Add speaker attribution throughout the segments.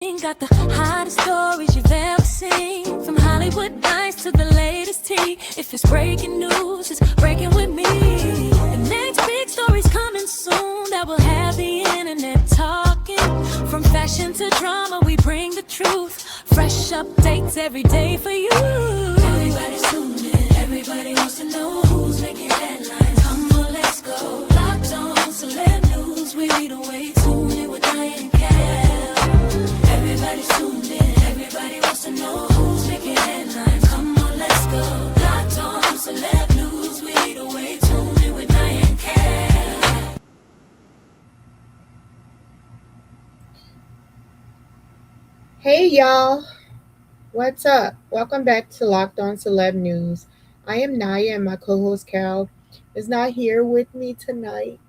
Speaker 1: Got the hottest stories you've ever seen, from Hollywood nights to the latest tea. If it's breaking news, it's breaking with me. The next big story's coming soon that will have the internet talking. From fashion to drama, we bring the truth. Fresh updates every day for you. Everybody's tuning in, everybody wants to know who's making headlines. Come on, let's go. Locked on, celeb news, we read away. Tune in with Diane Cal. Everybody's tuned in, everybody wants to know who's making headlines. Come on, let's go. Locked on, celeb news, we lead away. Tune in with Diane Cal.
Speaker 2: Hey y'all, what's up? Welcome back to Locked On Celeb News. I am Naya and my co-host Cal is not here with me tonight.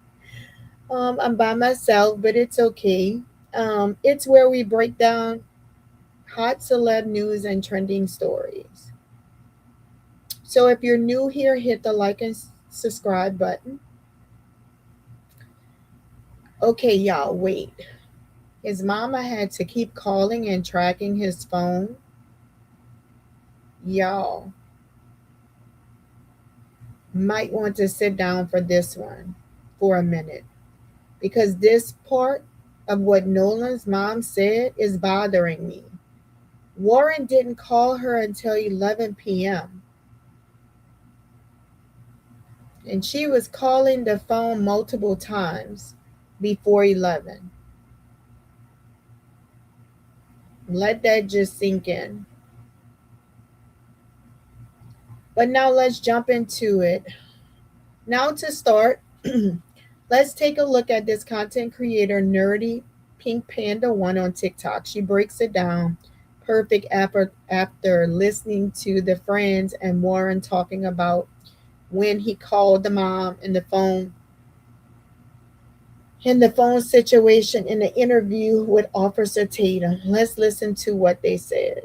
Speaker 2: I'm by myself, but it's okay. It's where we break down hot celeb news and trending stories. So if you're new here, hit the like and subscribe button. Okay, y'all, wait. His mama had to keep calling and tracking his phone. Y'all might want to sit down for this one for a minute because this part of what Nolan's mom said is bothering me. Warren didn't call her until 11 p.m. and she was calling the phone multiple times before 11. Let that just sink in. But now let's jump into it. Now to start, let's take a look at this content creator, Nerdy Pink Panda 1 on TikTok. She breaks it down perfect after listening to the friends and Warren talking about when he called the mom in the phone situation in the interview with Officer Tatum. Let's listen to what they said.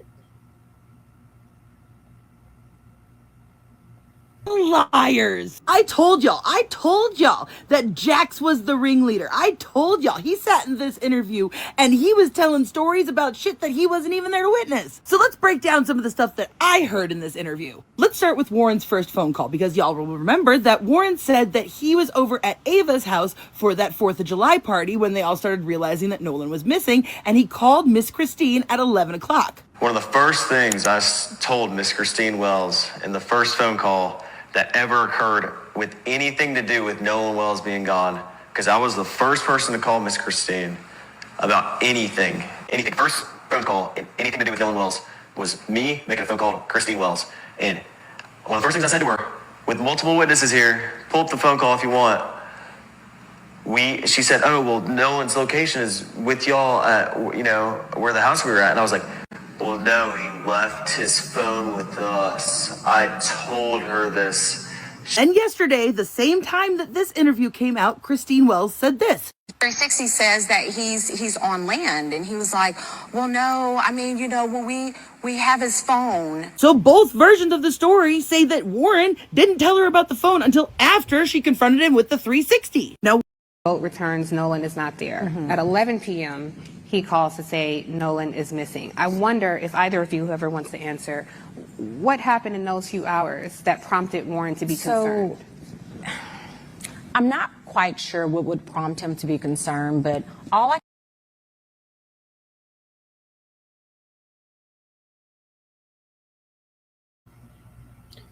Speaker 3: Liars. I told y'all that Jax was the ringleader. I told y'all. He sat in this interview and he was telling stories about shit that he wasn't even there to witness. So let's break down some of the stuff that I heard in this interview. Let's start with Warren's first phone call, because y'all will remember that Warren said that he was over at Ava's house for that 4th of July party when they all started realizing that Nolan was missing, and he called Miss Christine at 11 o'clock.
Speaker 4: One of the first things I told Miss Christine Wells in the first phone call that ever occurred with anything to do with Nolan Wells being gone, because I was the first person to call Miss Christine about anything. First phone call, anything to do with Nolan Wells, was me making a phone call to Christine Wells. And one of the first things I said to her, with multiple witnesses here, pull up the phone call if you want. She said, oh, well, Nolan's location is with y'all at, where the house we were at. And I was like, well, no, he left his phone with us. I told her this.
Speaker 3: And yesterday, the same time that this interview came out, Christine Wells said this.
Speaker 5: 360 says that he's on land, and he was like, well, no, I mean, when we have his phone.
Speaker 3: So both versions of the story say that Warren didn't tell her about the phone until after she confronted him with the 360. Now,
Speaker 6: boat returns, Nolan is not there. At 11 p.m., he calls to say Nolan is missing. I wonder if either of you, whoever wants to answer, what happened in those few hours that prompted Warren to be concerned?
Speaker 7: I'm not quite sure what would prompt him to be concerned, but all I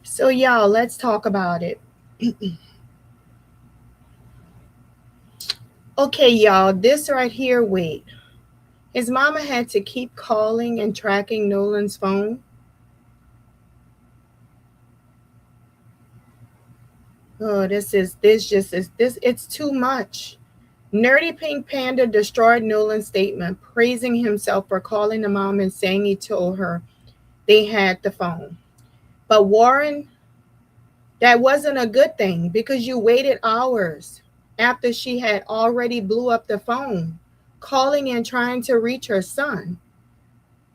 Speaker 2: So y'all, let's talk about it. Okay, y'all, this right here, wait. His mama had to keep calling and tracking Nolan's phone. Oh, it's too much. Nerdy Pink Panda destroyed Nolan's statement, praising himself for calling the mom and saying he told her they had the phone. But Warren, that wasn't a good thing because you waited hours after she had already blew up the phone, calling and trying to reach her son.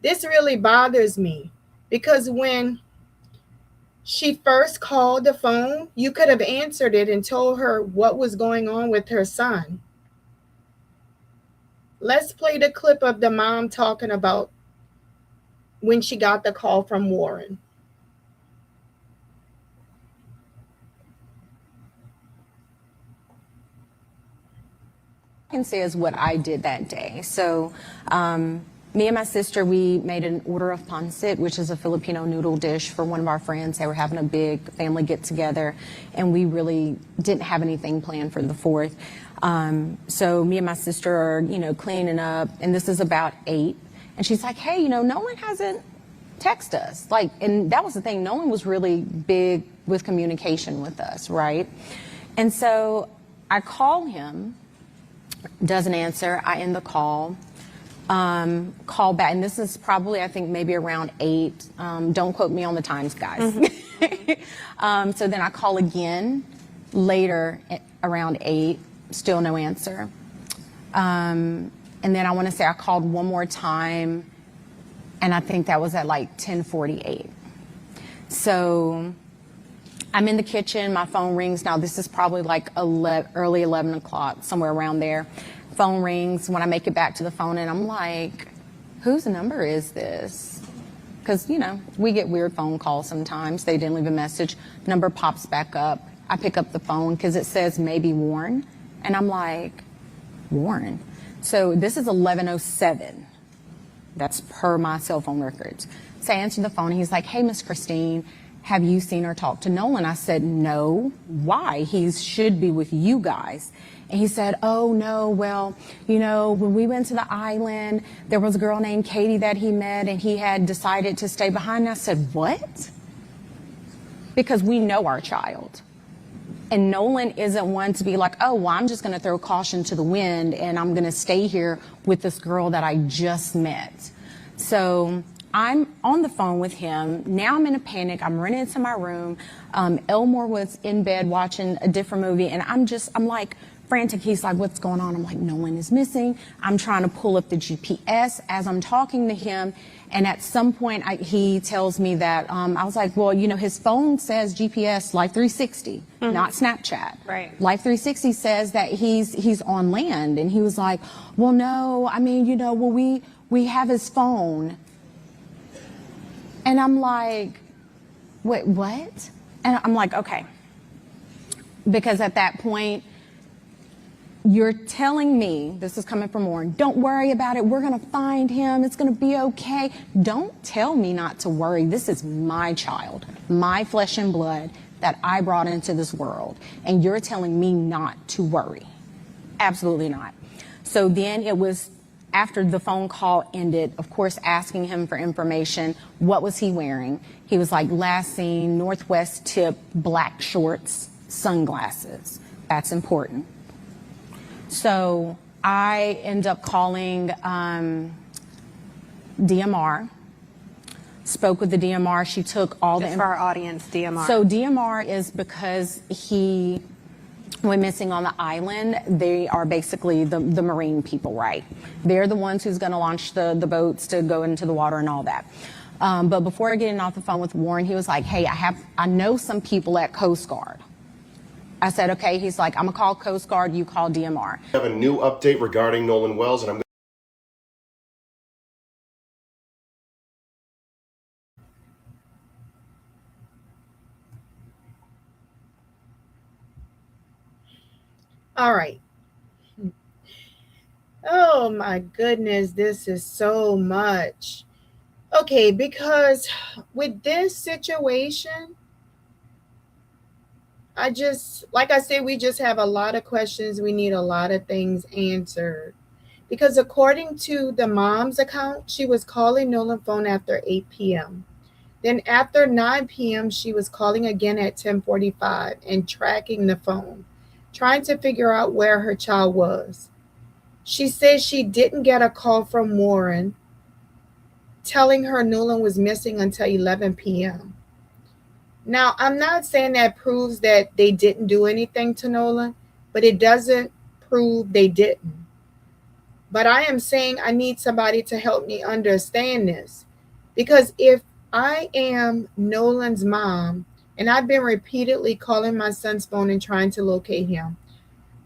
Speaker 2: This really bothers me because when she first called the phone, you could have answered it and told her what was going on with her son. Let's play the clip of the mom talking about when she got the call from Warren.
Speaker 7: Can say is what I did that day. So me and my sister, we made an order of pancit, which is a Filipino noodle dish for one of our friends. They were having a big family get together, and we really didn't have anything planned for the 4th. So me and my sister are, cleaning up, and this is about 8. And she's like, hey, Nolan hasn't texted us. And that was the thing. Nolan was really big with communication with us, right? And so I call him. Doesn't answer. I end the call. Call back, and this is probably, I think, maybe around 8. Don't quote me on the times, guys. So then I call again later around 8. Still no answer. And then I want to say I called one more time, and I think that was at like 10:48. So I'm in the kitchen, my phone rings. Now, this is probably like early 11 o'clock, somewhere around there. Phone rings when I make it back to the phone, and I'm like, whose number is this? Because, we get weird phone calls sometimes. They didn't leave a message. Number pops back up. I pick up the phone because it says maybe Warren. And I'm like, Warren? So this is 11:07. That's per my cell phone records. So I answered the phone. He's like, hey, Miss Christine, have you seen or talked to Nolan? I said, no. Why? He should be with you guys. And he said, oh, no, well, when we went to the island, there was a girl named Katie that he met, and he had decided to stay behind. And I said, what? Because we know our child. And Nolan isn't one to be like, oh, well, I'm just going to throw caution to the wind, and I'm going to stay here with this girl that I just met. So I'm on the phone with him. Now I'm in a panic. I'm running into my room. Elmore was in bed watching a different movie, and I'm like frantic. He's like, what's going on? I'm like, Nolan is missing. I'm trying to pull up the GPS as I'm talking to him. And at some point, he tells me that, I was like, well, his phone says GPS Life 360, not Snapchat.
Speaker 6: Right.
Speaker 7: Life 360 says that he's on land. And he was like, well, no, I mean, we have his phone. And I'm like, wait, what? And I'm like, okay. Because at that point, you're telling me, this is coming from Warren, don't worry about it. We're going to find him. It's going to be okay. Don't tell me not to worry. This is my child, my flesh and blood that I brought into this world. And you're telling me not to worry. Absolutely not. So then it was after the phone call ended, of course, asking him for information. What was he wearing? He was like, last seen, Northwest tip, black shorts, sunglasses. That's important. So I end up calling DMR, spoke with the DMR. She took all
Speaker 6: Just
Speaker 7: the...
Speaker 6: for our audience, DMR.
Speaker 7: So DMR is because he went missing on the island. They are basically the marine people, right? They're the ones who's going to launch the boats to go into the water and all that. But before getting off the phone with Warren, he was like, hey, I know some people at Coast Guard. I said, okay. He's like, I'm going to call Coast Guard. You call DMR.
Speaker 8: I have a new update regarding Nolan Wells, and I'm
Speaker 2: All right. Oh my goodness, this is so much. Okay, because with this situation, like I said, we just have a lot of questions. We need a lot of things answered. Because according to the mom's account, she was calling Nolan's phone after 8 p.m. Then after 9 p.m., she was calling again at 10:45 and tracking the phone, trying to figure out where her child was. She said she didn't get a call from Warren telling her Nolan was missing until 11 p.m. Now, I'm not saying that proves that they didn't do anything to Nolan, but it doesn't prove they didn't. But I am saying I need somebody to help me understand this. Because if I am Nolan's mom, and I've been repeatedly calling my son's phone and trying to locate him,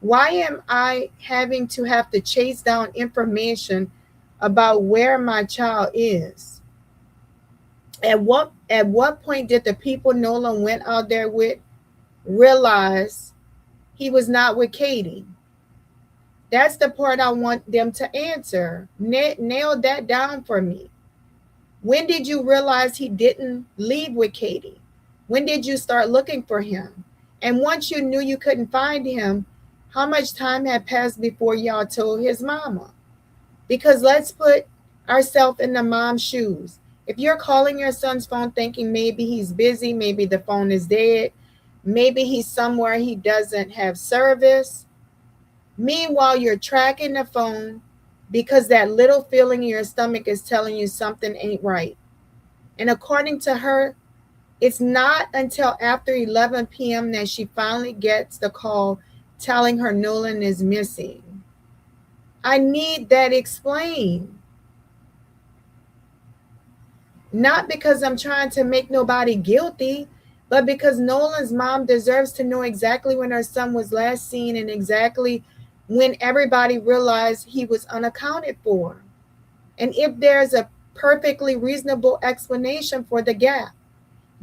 Speaker 2: Why am I having to have to chase down information about where my child is? At what point did the people Nolan went out there with realize he was not with Katie? That's the part I want them to answer. Nail that down for me. When did you realize he didn't leave with Katie? When did you start looking for him? And once you knew you couldn't find him, how much time had passed before y'all told his mama? Because let's put ourselves in the mom's shoes. If you're calling your son's phone thinking maybe he's busy, maybe the phone is dead, maybe he's somewhere he doesn't have service. Meanwhile, you're tracking the phone because that little feeling in your stomach is telling you something ain't right. And according to her, it's not until after 11 p.m. that she finally gets the call telling her Nolan is missing. I need that explained. Not because I'm trying to make nobody guilty, but because Nolan's mom deserves to know exactly when her son was last seen and exactly when everybody realized he was unaccounted for. And if there's a perfectly reasonable explanation for the gap,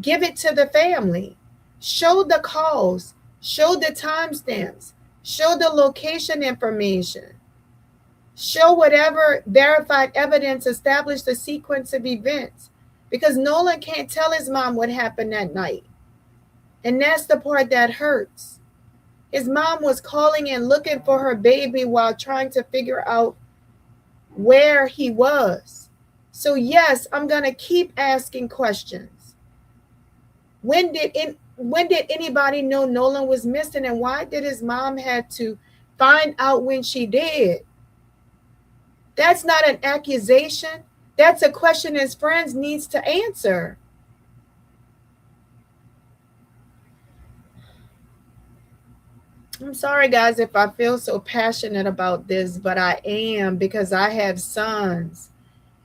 Speaker 2: give it to the family. Show the calls, show the timestamps, show the location information, show whatever verified evidence established the sequence of events. Because Nolan can't tell his mom what happened that night. And that's the part that hurts. His mom was calling and looking for her baby while trying to figure out where he was. So yes, I'm going to keep asking questions. When did anybody know Nolan was missing, and why did his mom have to find out when she did? That's not an accusation. That's a question his friends needs to answer. I'm sorry, guys, if I feel so passionate about this, but I am, because I have sons.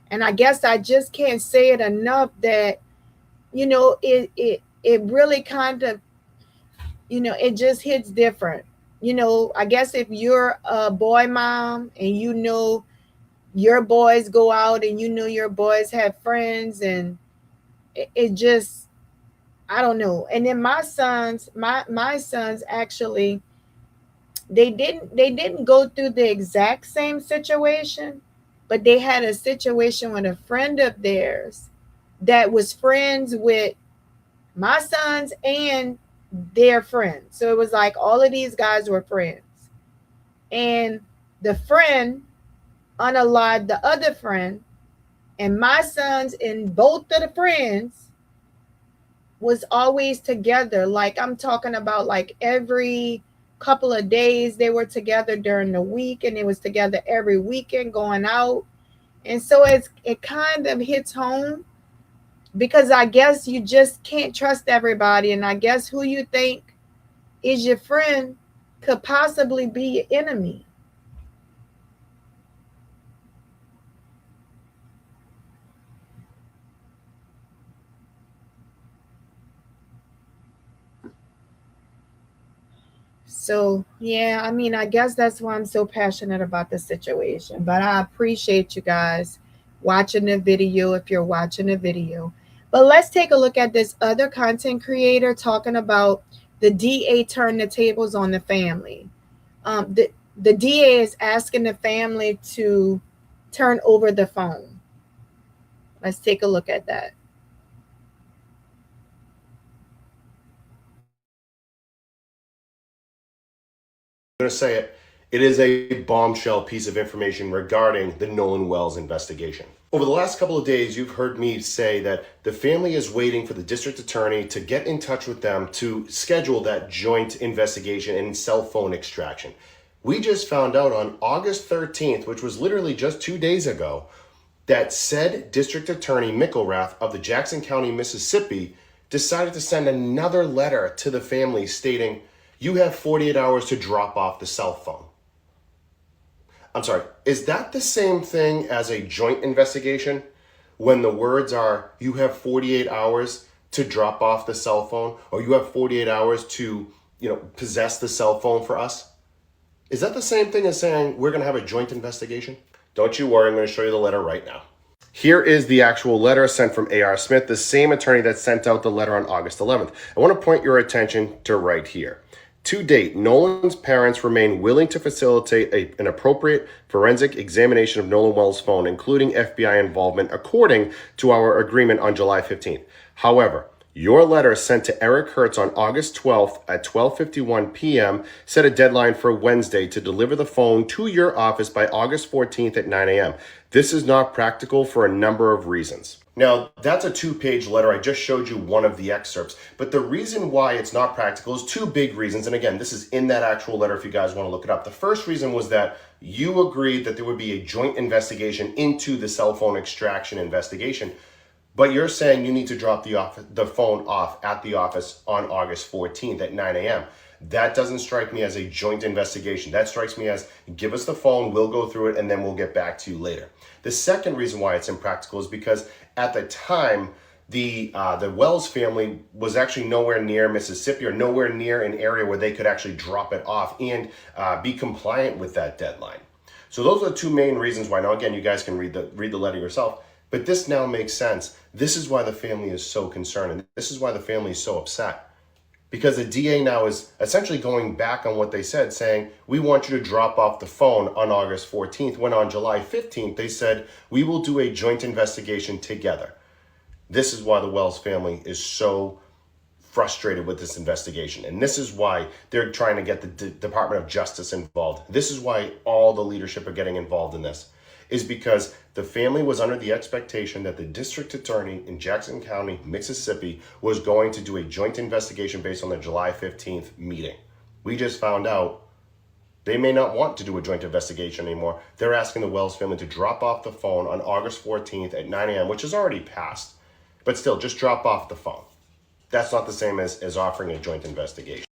Speaker 2: And I guess I just can't say it enough that, it really kind of, it just hits different. I guess if you're a boy mom and your boys go out and your boys have friends, and it just, I don't know. And then my sons actually, they didn't go through the exact same situation, but they had a situation with a friend of theirs that was friends with my sons and their friends. So it was like all of these guys were friends, and the friend unalived the other friend, and my sons and both of the friends was always together. Like, I'm talking about like every couple of days they were together during the week, and it was together every weekend going out. And so it kind of hits home, because I guess you just can't trust everybody, and I guess who you think is your friend could possibly be your enemy. So, yeah, I mean, I guess that's why I'm so passionate about the situation. But I appreciate you guys watching the video if you're watching the video. But let's take a look at this other content creator talking about the DA turned the tables on the family. The DA is asking the family to turn over the phone. Let's take a look at that.
Speaker 8: I'm going to say it. It is a bombshell piece of information regarding the Nolan Wells investigation. Over the last couple of days, you've heard me say that the family is waiting for the district attorney to get in touch with them to schedule that joint investigation and cell phone extraction. We just found out on August 13th, which was literally just 2 days ago, that said District Attorney Mickelrath of the Jackson County, Mississippi, decided to send another letter to the family stating, you have 48 hours to drop off the cell phone. I'm sorry, is that the same thing as a joint investigation? When the words are, you have 48 hours to drop off the cell phone, or you have 48 hours to, possess the cell phone for us? Is that the same thing as saying we're going to have a joint investigation? Don't you worry, I'm going to show you the letter right now. Here is the actual letter sent from A.R. Smith, the same attorney that sent out the letter on August 11th. I want to point your attention to right here. To date, Nolan's parents remain willing to facilitate an appropriate forensic examination of Nolan Well's phone, including FBI involvement, according to our agreement on July 15th. However, your letter sent to Eric Hertz on August 12th at 12:51 p.m. set a deadline for Wednesday to deliver the phone to your office by August 14th at 9 a.m. This is not practical for a number of reasons. Now, that's a 2-page letter. I just showed you one of the excerpts. But the reason why it's not practical is 2 big reasons. And again, this is in that actual letter if you guys want to look it up. The first reason was that you agreed that there would be a joint investigation into the cell phone extraction investigation. But you're saying you need to drop the phone off at the office on August 14th at 9 a.m. That doesn't strike me as a joint investigation. That strikes me as give us the phone, we'll go through it, and then we'll get back to you later. The second reason why it's impractical is because at the time, the Wells family was actually nowhere near Mississippi or nowhere near an area where they could actually drop it off and be compliant with that deadline. So those are the 2 main reasons why. Now, again, you guys can read the letter yourself. But this now makes sense. This is why the family is so concerned, and this is why the family is so upset. Because the DA now is essentially going back on what they said, saying, we want you to drop off the phone on August 14th, when on July 15th, they said, we will do a joint investigation together. This is why the Wells family is so frustrated with this investigation. And this is why they're trying to get the Department of Justice involved. This is why all the leadership are getting involved in this, is because the family was under the expectation that the district attorney in Jackson County, Mississippi, was going to do a joint investigation based on the July 15th meeting. We just found out they may not want to do a joint investigation anymore. They're asking the Wells family to drop off the phone on August 14th at 9 a.m., which is already passed. But still, just drop off the phone. That's not the same as offering a joint investigation.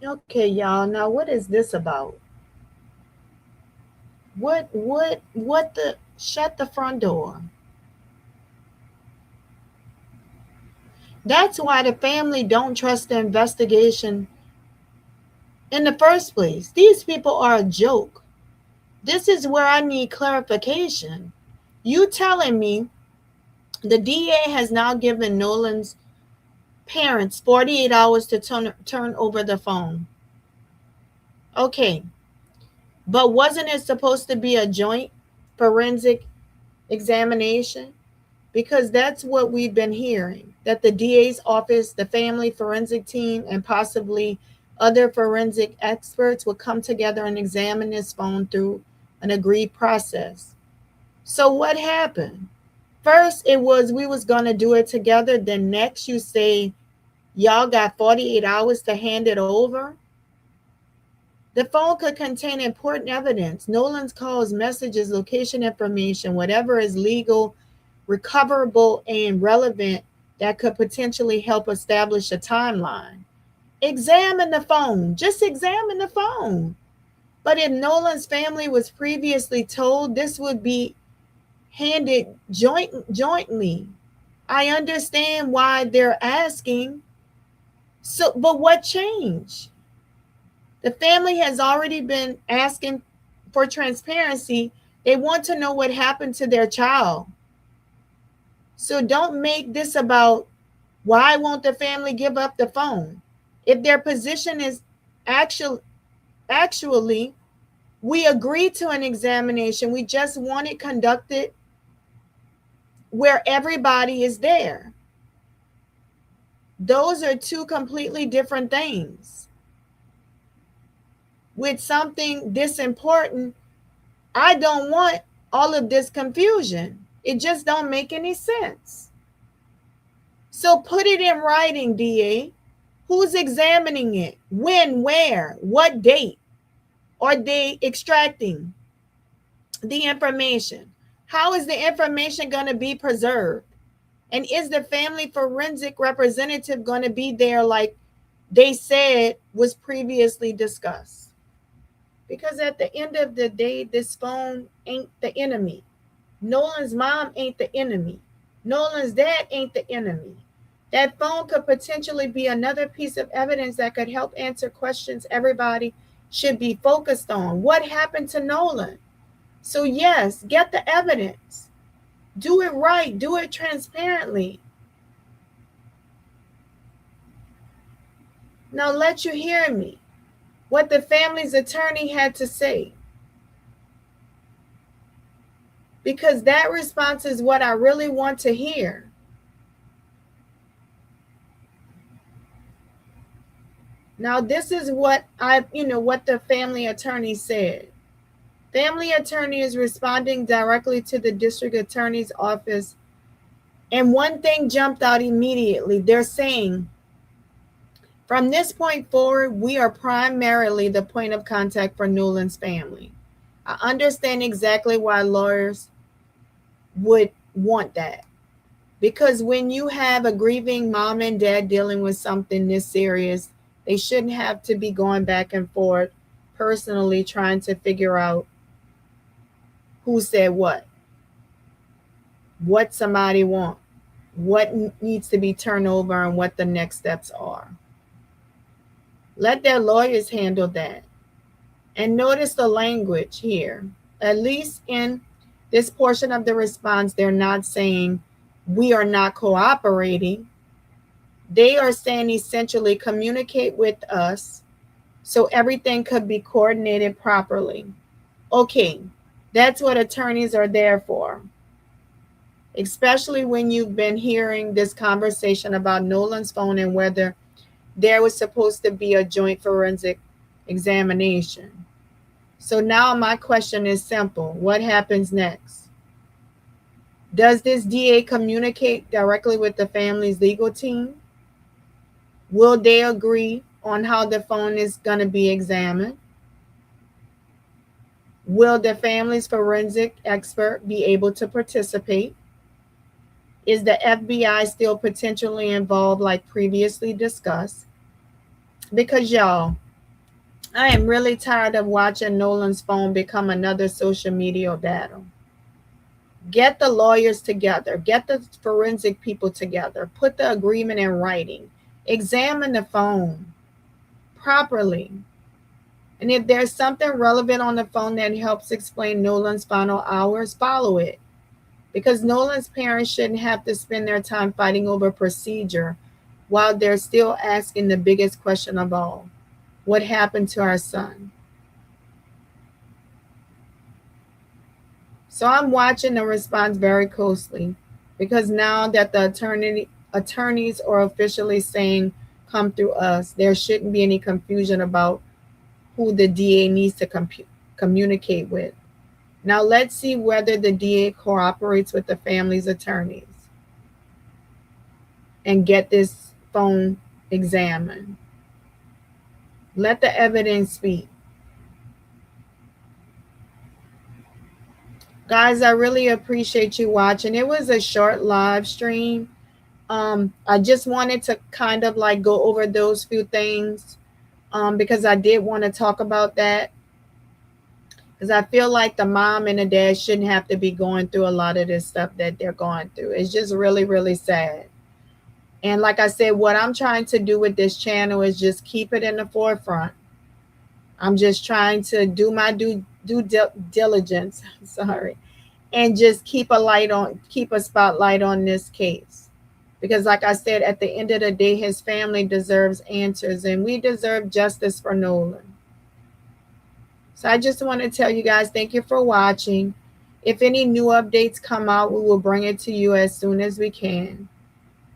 Speaker 2: Okay, y'all. Now, what is this about? What the? Shut the front door. That's why the family don't trust the investigation in the first place. These people are a joke. This is where I need clarification. You telling me the DA has now given Nolan's parents 48 hours to turn over the phone. Okay. But wasn't it supposed to be a joint forensic examination? Because that's what we've been hearing, that the DA's office, the family forensic team, and possibly other forensic experts would come together and examine this phone through an agreed process. So what happened? First, it was we was going to do it together. Then next, you say y'all got 48 hours to hand it over. The phone could contain important evidence, Nolan's calls, messages, location information, whatever is legal, recoverable, and relevant that could potentially help establish a timeline. Examine the phone. Just examine the phone. But if Nolan's family was previously told this would be handed jointly, I understand why they're asking. So, but what changed? The family has already been asking for transparency. They want to know what happened to their child. So don't make this about why won't the family give up the phone? If their position is actually we agreed to an examination, we just want it conducted where everybody is there. Those are 2 completely different things. With something this important, I don't want all of this confusion. It just don't make any sense. So put it in writing, DA. Who's examining it? When, where, what date are they extracting the information? How is the information going to be preserved? And is the family forensic representative going to be there like they said was previously discussed. Because at the end of the day, this phone ain't the enemy. Nolan's mom ain't the enemy. Nolan's dad ain't the enemy. That phone could potentially be another piece of evidence that could help answer questions everybody should be focused on. What happened to Nolan? So, yes, get the evidence. Do it right. Do it transparently. Now, let you hear me. What the family's attorney had to say. Because that response is what I really want to hear. Now, this is what what the family attorney said. Family attorney is responding directly to the district attorney's office. And one thing jumped out immediately. They're saying, from this point forward, we are primarily the point of contact for Nolan's family. I understand exactly why lawyers would want that. Because when you have a grieving mom and dad dealing with something this serious, they shouldn't have to be going back and forth personally trying to figure out who said what somebody wants, what needs to be turned over, and what the next steps are. Let their lawyers handle that. And notice the language here. At least in this portion of the response, they're not saying we are not cooperating. They are saying essentially communicate with us so everything could be coordinated properly. Okay, that's what attorneys are there for. Especially when you've been hearing this conversation about Nolan's phone and whether there was supposed to be a joint forensic examination. So now my question is simple. What happens next? Does this DA communicate directly with the family's legal team? Will they agree on how the phone is going to be examined? Will the family's forensic expert be able to participate? Is the FBI still potentially involved like previously discussed? Because y'all, I am really tired of watching Nolan's phone become another social media battle. Get the lawyers together. Get the forensic people together. Put the agreement in writing. Examine the phone properly. And if there's something relevant on the phone that helps explain Nolan's final hours, follow it. Because Nolan's parents shouldn't have to spend their time fighting over procedure while they're still asking the biggest question of all. What happened to our son? So I'm watching the response very closely because now that the attorneys are officially saying come through us, there shouldn't be any confusion about who the DA needs to communicate with. Now let's see whether the DA cooperates with the family's attorneys and get this phone examined. Let the evidence speak. Guys, I really appreciate you watching. It was a short live stream. I just wanted to kind of like go over those few things because I did want to talk about that. Because I feel like the mom and the dad shouldn't have to be going through a lot of this stuff that they're going through. It's just really, really sad. And like I said, what I'm trying to do with this channel is just keep it in the forefront. I'm just trying to do my due diligence, sorry, and just keep a spotlight on this case. Because like I said, at the end of the day, his family deserves answers and we deserve justice for Nolan. So I just want to tell you guys, thank you for watching. If any new updates come out, we will bring it to you as soon as we can.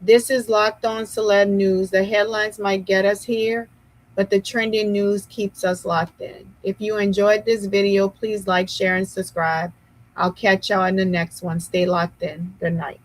Speaker 2: This is Locked On Celeb News. The headlines might get us here, but the trending news keeps us locked in. If you enjoyed this video, please like, share, and subscribe. I'll catch y'all in the next one. Stay locked in. Good night.